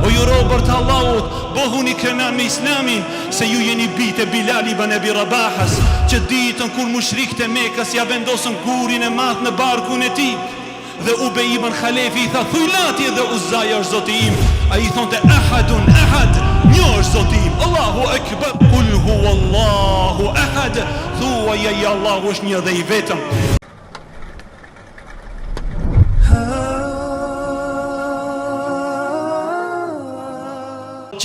O ju robër të Allahut, bëhuni krenar me islamin, se ju jeni bite Bilal ibn Abi Rabahas, që ditën kur mushrikët e Mekës ja vendosën gurin e madh në barkun e tij. Dhe Ubej ibn Khalefi i tha, thuj Lati dhe Uzaja është zoti im. A i thonte ahadun ahad, një është zoti im. Allahu akbar, kul huwa Allahu ahad, thuaj ai Allahu është një dhe i vetëm.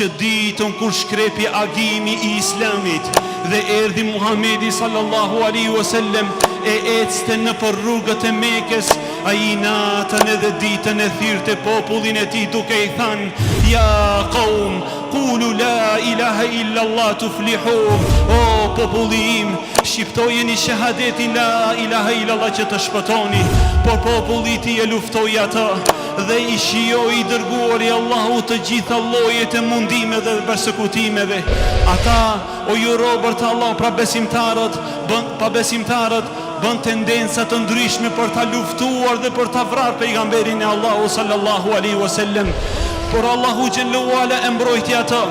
Që ditën kur shkrepi agimi i islamit dhe erdhi Muhamedi sallallahu alaihi wasallam e ecste në për rrugët e Mekës, ai natën edhe ditën e thirrte popullin e tij duke i thënë: Ya qaum, qulu la ilaha illa Allah tuflihu. O populli im, shqiptojeni shahadetin la ilaha illa Allah që të shpëtoni. Por populli i tij e luftoi atë dhe i shijoi i dërguari Allahu të gjitha llojet e mundimeve dhe përsekutimeve. Ata, o ju robër të Allah, pra besimtarët bën tendenca të ndryshme për ta luftuar dhe për ta vrarë pejgamberin e Allahu sallallahu alaihi wasallam. Por Allahu xhallahu ala e mbrojti atë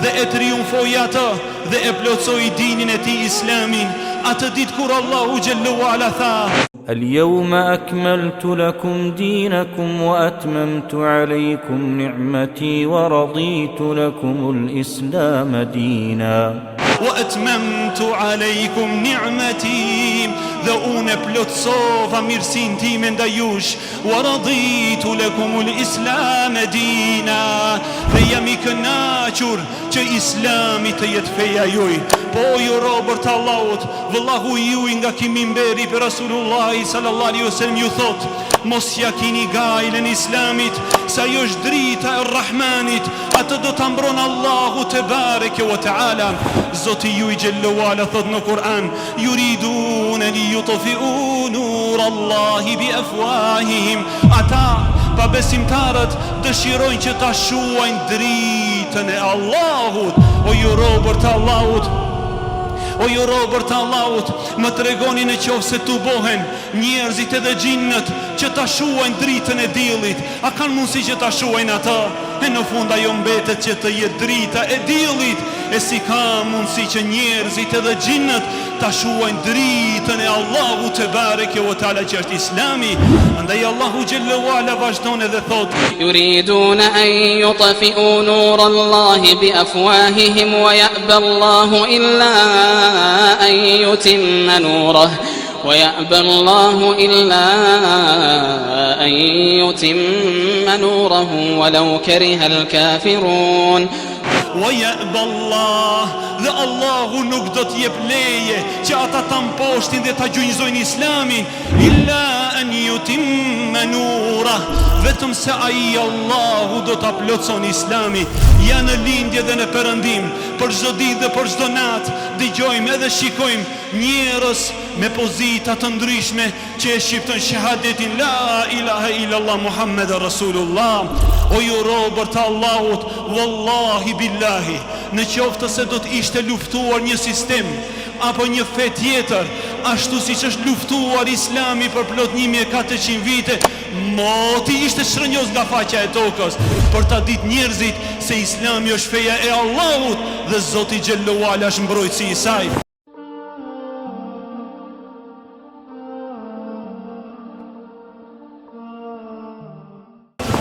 dhe e triumfoi atë dhe e plotsoi dinin e tij islamin. Atë ditë kur Allahu xhallahu ala tha: اليوم أكملت لكم دينكم وأتممت عليكم نعمتي ورضيت لكم الإسلام دينا وأتممت عليكم نعمتي dhe unë plotsova mirësinë time ndaj jush, ورضيت لكم الإسلام دينا, dhe jam i kënaqur që Islami të jetë feja juaj. Po ju robër të Allahut, vëllahu juaj nga ky minberi për Rasulullah sallallahu alaihi wasallam ju thot: mos ja kini gajlën Islamit, sa ajo është drita e Rahmanit, atë do ta mbron Allahu te bareke ve teala. Zoti juaj xhallahu ala thot në Kur'an: yuridun li yutfi'u nur Allahi bi afwahihim. Ata pa besimtarët dëshirojnë që ta shuajnë dritën e Allahut. O ju robër të Allahut, o ju robër të Allahut, më tregoni në qoftë se tubohen njerëzit edhe xhinnët që ta shuajnë dritën e diellit, a kanë mundësi që ta shuajnë atë? E në fund ajo mbetet që të jetë drita e diellit, e si ka mundësi që njerëzit edhe xhinnët ta shuajnë dritën e Allahut te bareke ve teala që është Islami. Andaj Allahu xhallahu ala vazhdon edhe thot: yuridun an yutfi'u nur Allah bi afwahihim wa ya'ba Allah illa an yutimma nurah ويأبى الله إلا أن يتم نوره ولو كره الكافرون. ويأبى الله, dhe Allahu nuk do t'jep leje që ata ta mposhtin dhe ta gjunjëzojnë Islamin, illa an yutimma nurah, vetëm se ai Allahu do ta plotson Islamin. Ja në lindje dhe në perëndim, për çdo ditë dhe për çdo natë dëgjojmë edhe shikojmë njerëz me pozita të ndryshme që e shqiptojnë shahadetin la ilaha illallah Muhammed Rasulullah. O ju robër të Allahut, wallahi billahi, në qoftë se do të ishte luftuar një sistem apo një fe tjetër, ashtu siç është luftuar Islami për plot 1400 vite, moti ishte shtrënjos nga faqja e tokës, për ta ditë njerëzit se Islami është feja e Allahut dhe Zoti xhallahu ala është mbrojtësi i saj.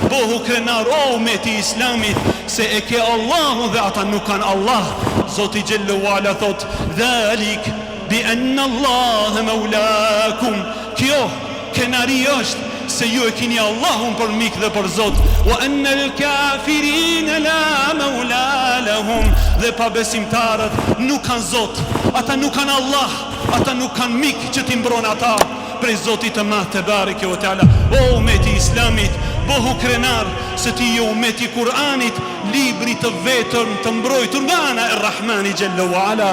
Bohu krenar o umeti Islamit, se e ke Allahu dhe ata nuk kanë Allah. Zoti xhallahu ala thot: dhalik bi anna Allah maulakum. Kjo kenari është se ju e kini Allahun për mik dhe për Zot. Wa anna al-kafirin la maula lahum, dhe pa besimtarët nuk kanë Zot, ata nuk kanë Allah, ata nuk kanë mik që t'i mbron ata prej Zotit të madh te bareke ve teala. O umeti Islamit, bohu krenar se ti je umeti Kur'anit, libri të vetëm të mbrojtur nga ana e Rahmani xhallahu ala.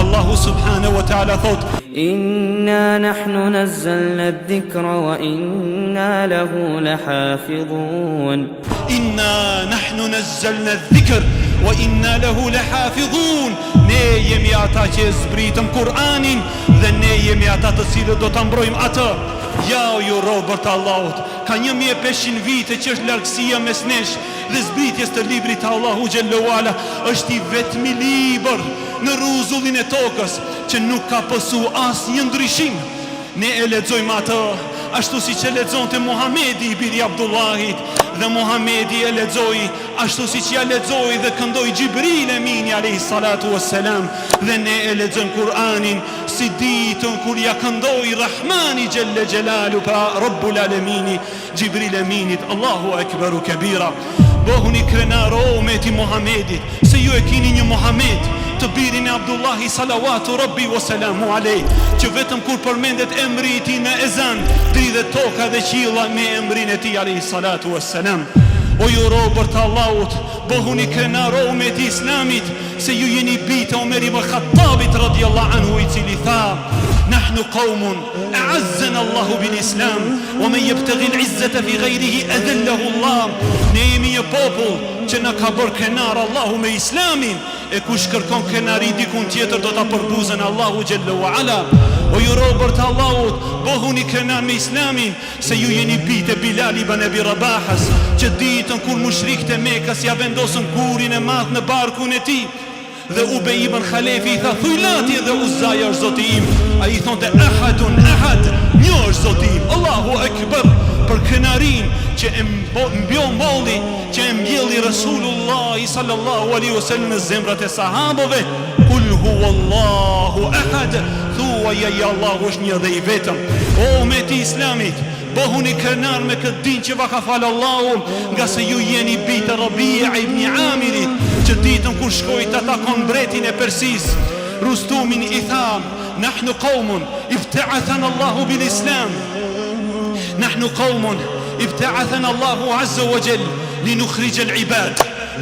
Allahu subhanahu wa taala thot: إنا نحن نزلنا الذكر وإنا له لحافظون. إنا نحن نزلنا الذكر wa inna lahu lahafidhun. Ne jemi ata që zbritëm Kur'anin dhe ne jemi ata të cilët do ta mbrojmë atë. Ja ju robër të Allahut, ka 1500 vite që është largësia mes nesh dhe zbritjes të librit të Allahu xhallahu ala. Është i vetmi libër në rrezullin e tokës që nuk ka pësu asnjë ndryshim. Ne e lexojmë atë ashtu siç e lexonte Muhamedi i biri Abdullahit, dhe Muhamedi e lexoi ashtu siç ja lexoi dhe këndoi Xhibril Emini alayhi salatu wassalam, dhe ne e lexojmë Kur'anin si ditën kur ja këndoi Rahmani xhalla xhelalu pa Rabbul Alamin Xhibril Eminit. Allahu akbaru kabira. Bëhuni krenar o umeti Muhamedit, se ju e kini një Muhamed të birin e Abdullahi salawatu rabbi wa salamu alej, që vetëm kur përmendet emri i tij në ezan dridhet toka dhe qiella me emrin e tij alayhi salatu wassalam. O ju robër të Allahut, bëhuni krenar o umeti Islamit, se ju jeni bitë Omer ibn Khattabit radiyallahu anhu, i cili tha: نحن قوم أعزنا الله بالإسلام ومن يبتغي العزة في غيره أذله الله. Ne jemi një popull që na ka bërë krenar Allahu me Islamin, e kush kërkon krenari dikun tjetër do ta përbuzën Allahu xhallahu ala. O ju robër të Allahut, bëhuni krenar me Islamin, se ju jeni bitë Bilal ibn Abi Rabahas, që ditën kur mushrikët e Mekës ja vendosën kurin e madh në barkun e tij, dhe Ubej ibn Khalefi i tha: thuj Lati dhe Uzaja është zoti im. A i thonte: ahadun ahad, një është zoti im. Allahu akbar për krenarin që e mbjolli, që e mbjelli Rasulullah sallallahu alaihi wasallam në zemrat e sahabëve. Kul huwallahu ahad, thuaja ja Allahu është një dhe i vetëm. O umeti Islamit, bëhuni krenar me këtë din që va ka falë Allahu, nga se ju jeni bitë Rabia ibn Amirit, që ditën kur shkoj të takon mbretin e Persis, Rustumin i tha: nahnu qaumun ibta'athana Allahu bil Islam, nahnu qaumun ibta'athana Allahu azza wa jall linukhrij al ibad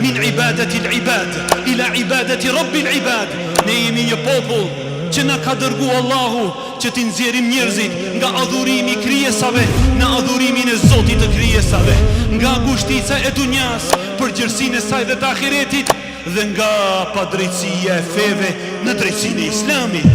min ibadati al ibad ila ibadati rabbi al ibad. Ne jemi një popull që na ka dërgu Allahu që t'i nxjerrim njerëzit nga adhurimi i krijesave në adhurimin e Zotit të krijesave, nga ngushtica e dunjas për gjërsinë e saj dhe të ahiretit, dhe nga padrejtësia e feve në drejtsinë e Islamit.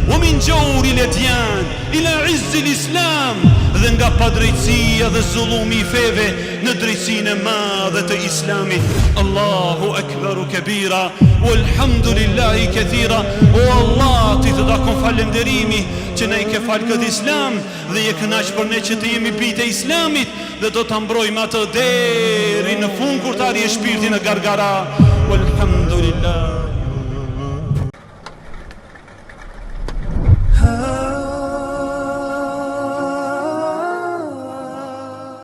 Wa min jawri al-adyan ila izz al-Islam, dhe nga padrejtësia dhe zullumi i feve në drejtsinë e madhe të Islamit. Allahu akbaru kabira walhamdulillahi kathira. O Allah, ti të takon falënderimi që na i ke fal këtë Islam dhe je kënaq për ne që të jemi bitë e Islamit, dhe do ta mbrojmë atë deri në fund kur të arrijë shpirti në gargara. Walhamdulillah.